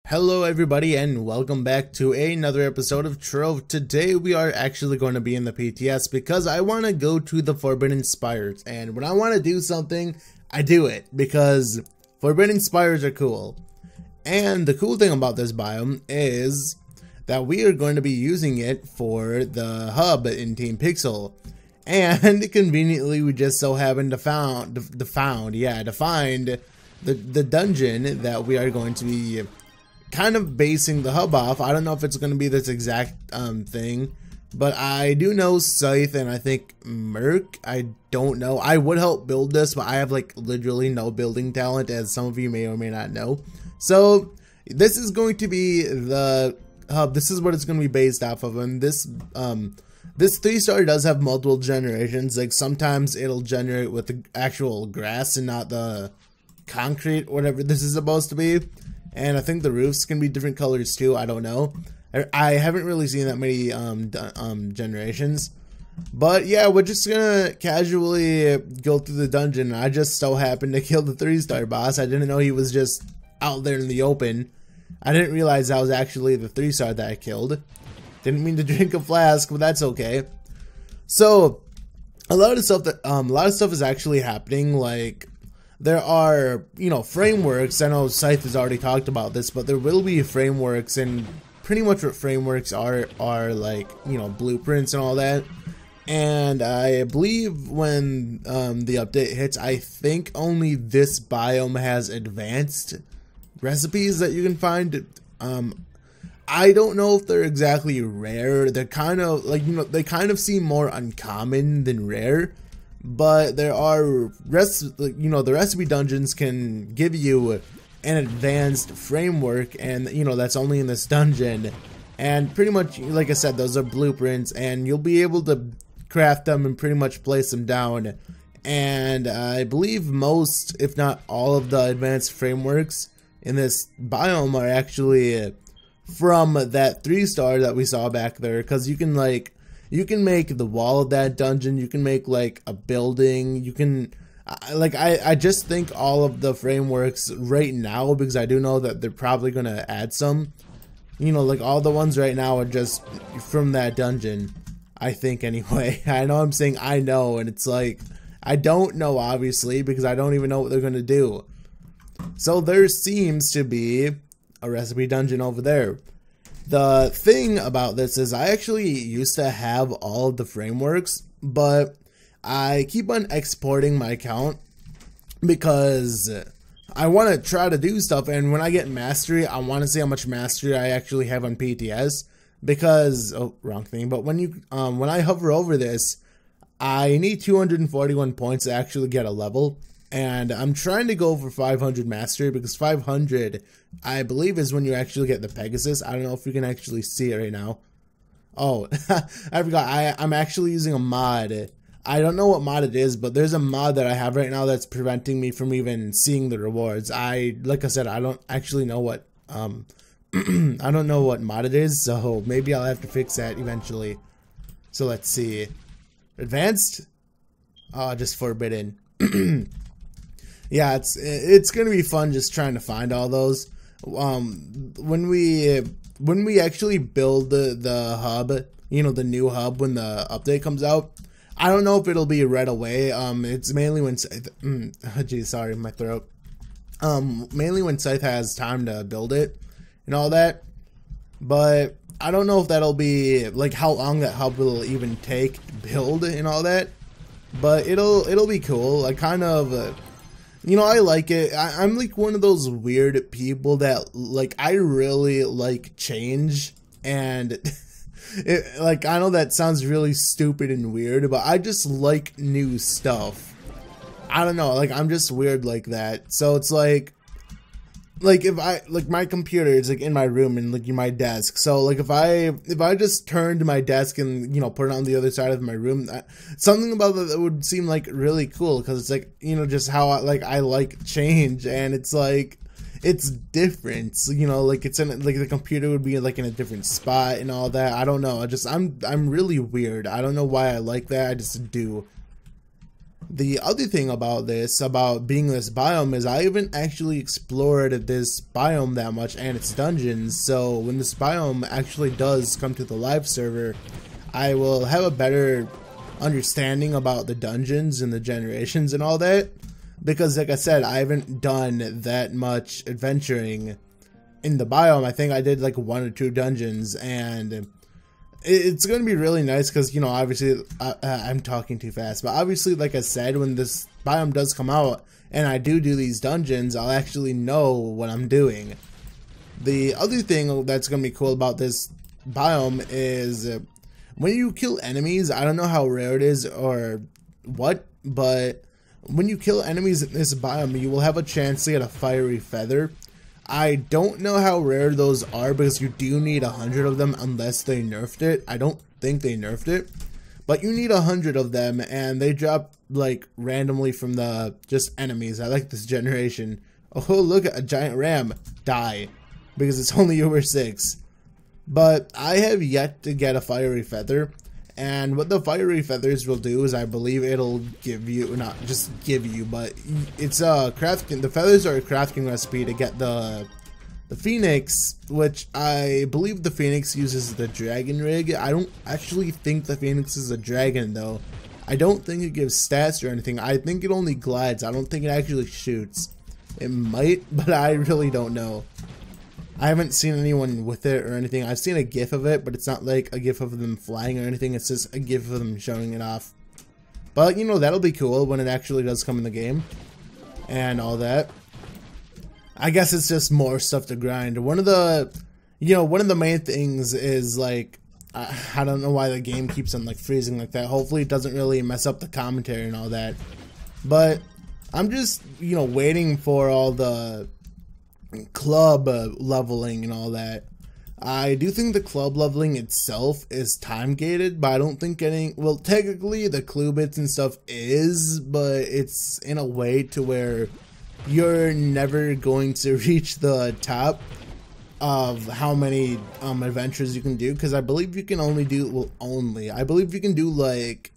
Hello everybody and welcome back to another episode of Trove. Today we are actually going to be in the PTS because I want to go to the Forbidden Spires, and when I want to do something, I do it because Forbidden Spires are cool. And the cool thing about this biome is that we are going to be using it for the hub in Team Pixel. And conveniently we just so happen to find the dungeon that we are going to be kind of basing the hub off. I don't know if it's going to be this exact thing, but I do know Scythe and I think Merc. I don't know. I would help build this, but I have like literally no building talent, as some of you may or may not know. So this is going to be the hub. This is what it's going to be based off of, and this 3-star does have multiple generations. Like sometimes it'll generate with the actual grass and not the concrete, whatever this is supposed to be. And I think the roofs can be different colors too. I don't know. I haven't really seen that many generations. But yeah, we're just gonna casually go through the dungeon. I just so happened to kill the 3-star boss. I didn't know he was just out there in the open. I didn't realize that was actually the 3-star that I killed. Didn't mean to drink a flask, but that's okay. So a lot of stuff is actually happening. Like, there are, frameworks. I know Scythe has already talked about this, but there will be frameworks, and pretty much what frameworks are like, blueprints and all that. And I believe when the update hits, I think only this biome has advanced recipes that you can find. I don't know if they're exactly rare. They're kind of like, they kind of seem more uncommon than rare. But there are the recipe dungeons can give you an advanced framework, and that's only in this dungeon. And pretty much, like I said, those are blueprints, and you'll be able to craft them and pretty much place them down. And I believe most, if not all, of the advanced frameworks in this biome are actually from that 3-star that we saw back there, because you can make the wall of that dungeon, you can make like a building, you can I just think all of the frameworks right now, because I do know that they're probably gonna add some, like all the ones right now are just from that dungeon, I think anyway. I know I'm saying I know, and it's like I don't know obviously, because I don't even know what they're gonna do. So there seems to be a recipe dungeon over there. The thing about this is I actually used to have all of the frameworks, but I keep on exporting my account because I want to try to do stuff, and when I get mastery, I want to see how much mastery I actually have on PTS, because, oh, wrong thing, but when I hover over this, I need 241 points to actually get a level. And I'm trying to go for 500 mastery, because 500, I believe, is when you actually get the Pegasus. I don't know if you can actually see it right now. Oh, I forgot. I'm actually using a mod. I don't know what mod it is, but there's a mod that I have right now that's preventing me from even seeing the rewards. Like I said, I don't actually know what, I don't know what mod it is, so maybe I'll have to fix that eventually. So let's see. Advanced? Oh, just forbidden. Yeah, it's gonna be fun just trying to find all those. When we actually build the hub, the new hub, when the update comes out, I don't know if it'll be right away. It's mainly when geez, sorry, my throat. Mainly when Scythe has time to build it and all that. But I don't know if that'll be like how long that hub will even take to build and all that. But it'll be cool. I kind of I like it. I'm like one of those weird people that, like, I really like change, and like, I know that sounds really stupid and weird, but I just like new stuff. I don't know, like, I'm just weird like that. So it's like if I, like, my computer is like in my room and like in my desk, so like if I just turned my desk and put it on the other side of my room, something about that would seem like really cool, because it's like, just how I like change, and it's like it's different, like it's in, like, the computer would be like in a different spot and all that. I don't know, I'm really weird. I don't know why I like that, I just do. The other thing about this, about being this biome, is I haven't actually explored this biome that much and its dungeons, so when this biome actually does come to the live server, I will have a better understanding about the dungeons and the generations and all that, because like I said, I haven't done that much adventuring in the biome. I think I did like 1 or 2 dungeons, and it's going to be really nice because, you know, obviously I'm talking too fast, but obviously, like I said, when this biome does come out and I do these dungeons, I'll actually know what I'm doing. The other thing that's going to be cool about this biome is when you kill enemies, I don't know how rare it is or what, but when you kill enemies in this biome, you will have a chance to get a fiery feather. I don't know how rare those are because you do need 100 of them unless they nerfed it. I don't think they nerfed it, but you need 100 of them, and they drop like randomly from the just enemies. I like this generation. Oh, look at a giant ram. Die, because it's only over 6. But I have yet to get a fiery feather, and what the fiery feathers will do is I believe it'll give you, not just give you, but it's a crafting, the feathers are a crafting recipe to get the phoenix, which I believe the phoenix uses the dragon rig. I don't actually think the phoenix is a dragon though. I don't think it gives stats or anything. I think it only glides. I don't think it actually shoots. It might, but I really don't know. I haven't seen anyone with it or anything. I've seen a gif of it, but it's not like a gif of them flying or anything. It's just a gif of them showing it off. But, you know, that'll be cool when it actually does come in the game and all that. I guess it's just more stuff to grind. One of the main things is, like, I don't know why the game keeps on, like, freezing like that. Hopefully it doesn't really mess up the commentary and all that. But I'm just, you know, waiting for all the club leveling and all that. I do think the club leveling itself is time gated, but I don't think well, technically the clue bits and stuff is, but it's in a way to where you're never going to reach the top of how many adventures you can do, because I believe you can only do, well, I believe you can do like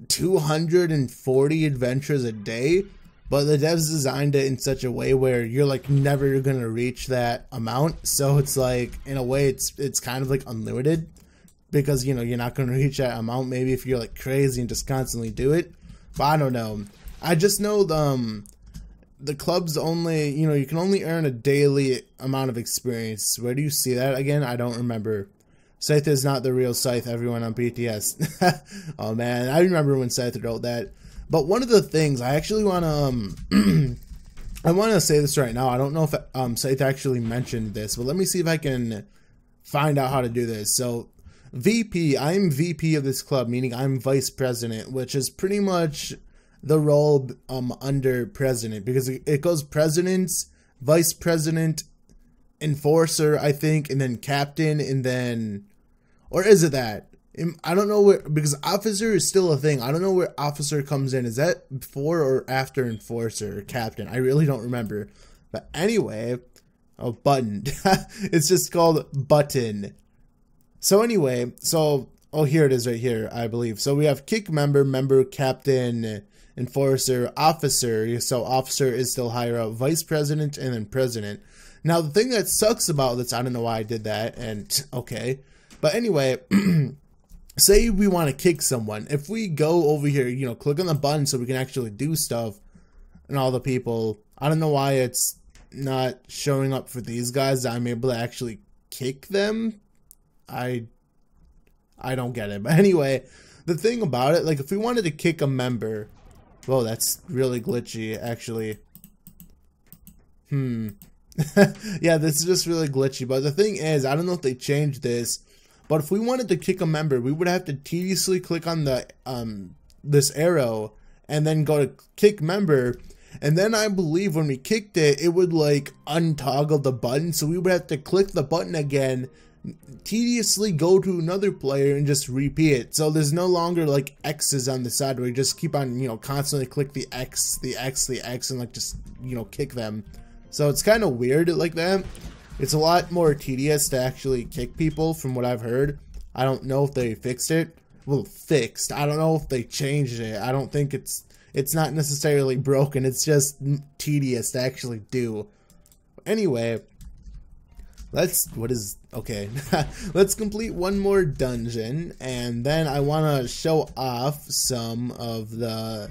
240 adventures a day. But the devs designed it in such a way where you're like never gonna reach that amount. So it's like, in a way, it's kind of like unlimited, because, you know, you're not gonna reach that amount maybe if you're like crazy and just constantly do it. But I don't know. I just know the club's only, you know, you can only earn a daily amount of experience. Where do you see that again? I don't remember. Scythe is not the real Scythe, everyone on PTS. Oh man, I remember when Scythe wrote that. But one of the things I actually want to, I want to say this right now. I don't know if Scythe actually mentioned this, but let me see if I can find out how to do this. So, VP, I'm VP of this club, meaning I'm vice president, which is pretty much the role under president, because it goes president, vice president, enforcer, I think, and then captain, and then, or is it that? I don't know where, because officer is still a thing. I don't know where officer comes in. Is that before or after enforcer or captain? I really don't remember. But anyway, oh, button. It's just called button. So anyway, oh, here it is right here, I believe. So we have kick member, captain, enforcer, officer. So officer is still higher up, vice president, and then president. Now the thing that sucks about this, I don't know why I did that, and okay. But anyway, say we want to kick someone. If we go over here, you know, click on the button so we can actually do stuff, and all the people, I don't know why it's not showing up for these guys that I'm able to actually kick them. I don't get it. But anyway, the thing about it, like if we wanted to kick a member, whoa, that's really glitchy actually. Yeah, this is just really glitchy. But the thing is, I don't know if they changed this, but if we wanted to kick a member, we would have to tediously click on the this arrow and then go to kick member, and then I believe when we kicked it, it would like untoggle the button, so we would have to click the button again, tediously go to another player and just repeat it. So there's no longer like X's on the side where you just keep on, you know, constantly click the X, and like just, you know, kick them. So it's kind of weird like that. It's a lot more tedious to actually kick people from what I've heard. I don't know if they fixed it. Well, fixed. I don't know if they changed it. I don't think it's... It's not necessarily broken, it's just tedious to actually do. Anyway, let's complete one more dungeon, and then I want to show off some of the,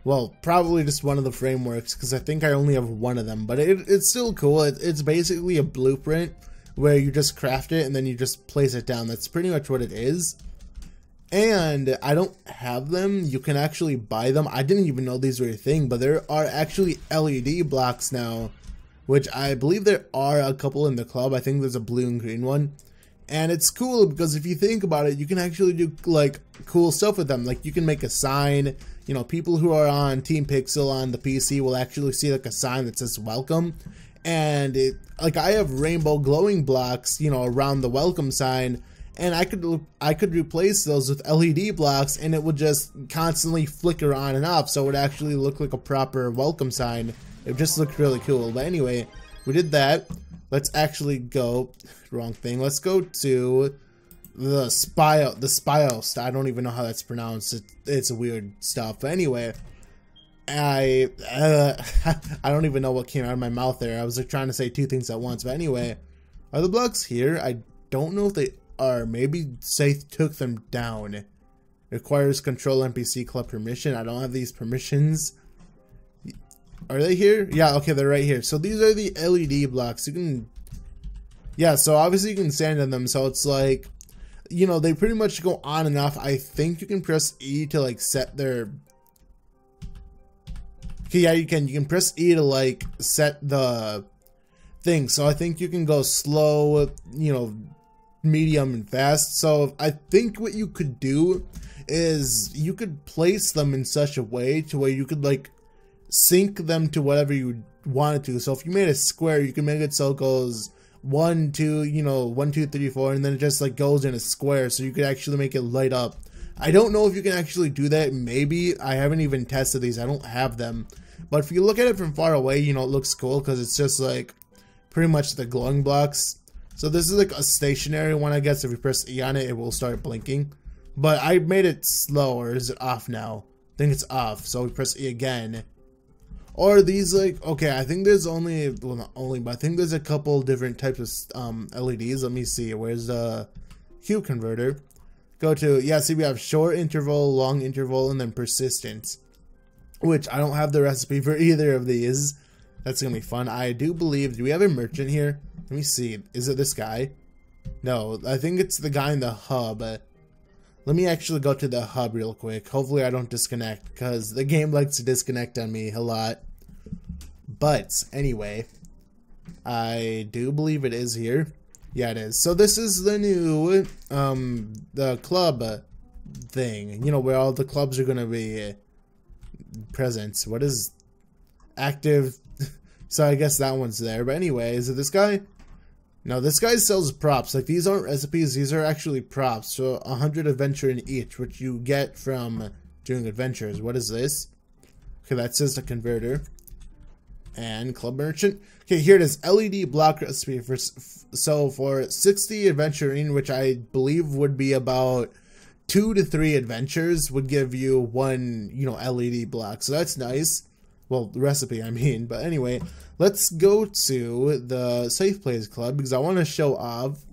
well, probably just one of the frameworks, because I think I only have one of them, but it's still cool. It's basically a blueprint where you just craft it and then you just place it down. That's pretty much what it is. And I don't have them. You can actually buy them. I didn't even know these were a thing, but there are actually LED blocks now, which I believe there are a couple in the club. I think there's a blue and green one. And it's cool because if you think about it, you can actually do like cool stuff with them. Like you can make a sign, you know, people who are on Team Pixel on the PC will actually see like a sign that says welcome. And like I have rainbow glowing blocks, you know, around the welcome sign, and I could replace those with LED blocks, and it would just constantly flicker on and off, so it would actually look like a proper welcome sign. It just looked really cool. But anyway, we did that. Let's actually go, wrong thing. Let's go to the spires. I don't even know how that's pronounced. It's weird stuff. But anyway, I don't even know what came out of my mouth there. I was like trying to say two things at once. But anyway, are the blocks here? I don't know if they are. Maybe Scythe took them down. Requires control NPC club permission. I don't have these permissions. Are they here? Yeah, okay, they're right here. So these are the LED blocks. You can, yeah, so obviously you can stand on them. So it's like, you know, they pretty much go on and off. I think you can press E to like set their, okay, yeah, you can press E to like set the thing. So I think you can go slow, you know, medium and fast. So I think what you could do is you could place them in such a way to where you could like sync them to whatever you wanted to. So if you made a square, you can make it so it goes 1, 2, you know, 1, 2, 3, 4, and then it just like goes in a square, so you could actually make it light up. I don't know if you can actually do that. Maybe. I haven't even tested these. I don't have them. But if you look at it from far away, you know, it looks cool because it's just like pretty much the glowing blocks. So this is like a stationary one, I guess. If you press E on it, it will start blinking. But I made it slow, or is it off now? I think it's off. So we press E again. Or these like, okay, I think there's only, well not only, but I think there's a couple different types of LEDs. Let me see, where's the hue converter? Go to, yeah, see we have short interval, long interval, and then persistence. Which I don't have the recipe for either of these. That's gonna be fun. I do believe, do we have a merchant here? Let me see, is it this guy? No, I think it's the guy in the hub. Let me actually go to the hub real quick. Hopefully I don't disconnect, because the game likes to disconnect on me a lot. But anyway, I do believe it is here. Yeah, it is. So this is the new the club thing. You know, where all the clubs are gonna be present. What is active? So I guess that one's there. But anyway, is it this guy? No, this guy sells props. Like, these aren't recipes, these are actually props. So 100 adventure in each, which you get from doing adventures. What is this? Okay, that says the converter. And club merchant. Okay, here it is. LED block recipe for, so for 60 adventuring, which I believe would be about 2 to 3 adventures, would give you 1, you know, LED block. So that's nice. Well, the recipe, I mean. But anyway, let's go to the Safe Plays Club, because I want to show off.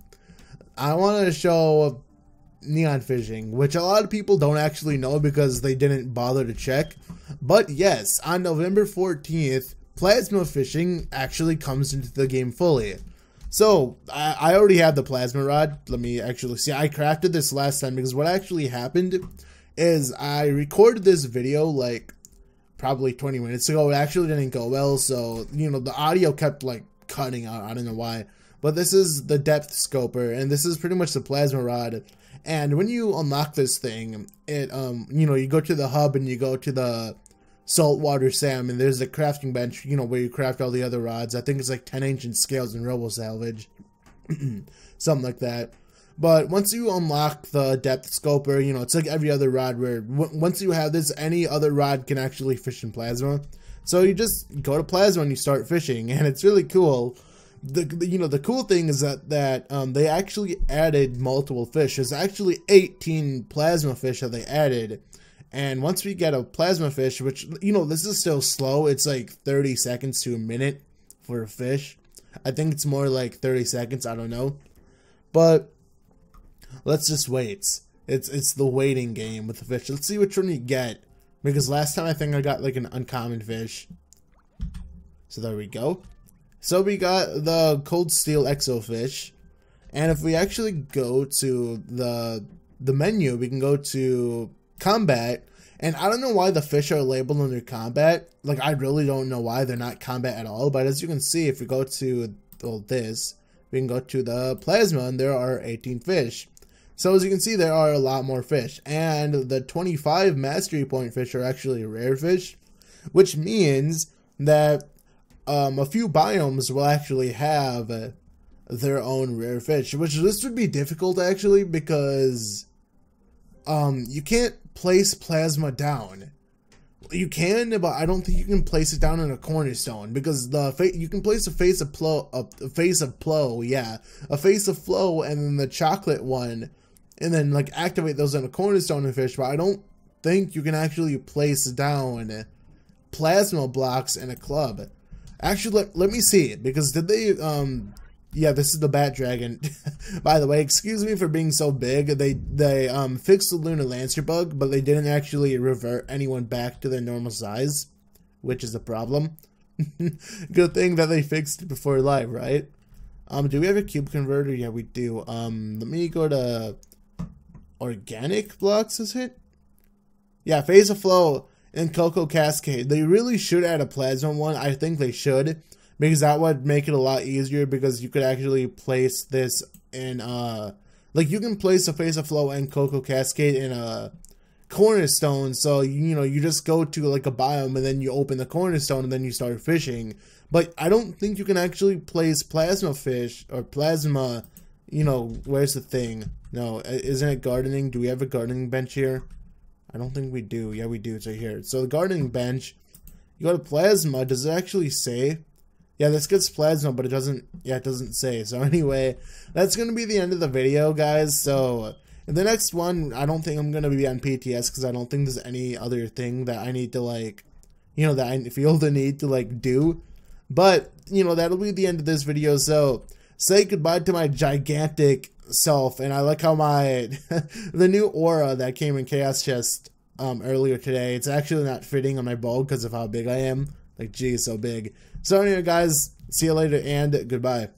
I want to show neon fishing, which a lot of people don't actually know because they didn't bother to check. But yes, on November 14th, plasma fishing actually comes into the game fully. So, I already have the plasma rod. Let me actually see. I crafted this last time because what actually happened is I recorded this video like probably 20 minutes ago. It actually didn't go well, so, you know, the audio kept like cutting out. I don't know why. But this is the depth scoper, and this is pretty much the plasma rod. And when you unlock this thing, it you know, you go to the hub and you go to the saltwater salmon. There's a crafting bench, you know, where you craft all the other rods. I think it's like 10 ancient scales and robo salvage. Something like that. But once you unlock the depth scoper, you know, it's like every other rod where once you have this, any other rod can actually fish in plasma. So you just go to plasma and you start fishing, and it's really cool. You know, the cool thing is that they actually added multiple fish. There's actually 18 plasma fish that they added. And once we get a plasma fish, which, you know, this is still slow. It's like 30 seconds to a minute for a fish. I think it's more like 30 seconds. I don't know. But let's just wait. It's the waiting game with the fish. Let's see which one we get. Because last time I think I got like an uncommon fish. So there we go. So we got the cold steel exo fish. And if we actually go to the menu, we can go to combat. And I don't know why the fish are labeled under combat. Like, I really don't know why they're not combat at all. But as you can see, if we go to this, we can go to the plasma and there are 18 fish. So as you can see, there are a lot more fish. And the 25 mastery point fish are actually rare fish, which means that a few biomes will actually have their own rare fish, which this would be difficult actually, because you can't place plasma down. You can, but I don't think you can place it down in a cornerstone, because you can place a face of flow, and then the chocolate one, and then like activate those in a cornerstone of fish. But I don't think you can actually place down plasma blocks in a club. Actually, let me see it, because did they yeah, this is the bat dragon. By the way, excuse me for being so big. They fixed the lunar lancer bug, but they didn't actually revert anyone back to their normal size, which is a problem. Good thing that they fixed it before live, right? Do we have a cube converter? Yeah, we do. Let me go to organic blocks, is it? Yeah, phase of flow and Cocoa Cascade. They really should add a plasma one. I think they should, because that would make it a lot easier, because you could actually place this in, like, you can place a phase of flow and Cocoa Cascade in a cornerstone. So, you know, you just go to like a biome and then you open the cornerstone and then you start fishing. But I don't think you can actually place plasma fish or plasma, you know, where's the thing? No, isn't it gardening? Do we have a gardening bench here? I don't think we do. Yeah, we do. It's right here. So the gardening bench, you go to plasma. Does it actually say? Yeah, this gets plasma, but it doesn't. Yeah, it doesn't say. So anyway, that's gonna be the end of the video, guys. So in the next one, I don't think I'm gonna be on PTS, because I don't think there's any other thing that I need to, like, you know, that I feel the need to like do. But you know, that'll be the end of this video. So say goodbye to my gigantic self. And I like how my the new aura that came in Chaos Chest earlier today, it's actually not fitting on my bow because of how big I am. Like, geez, so big. So anyway, guys, see you later and goodbye.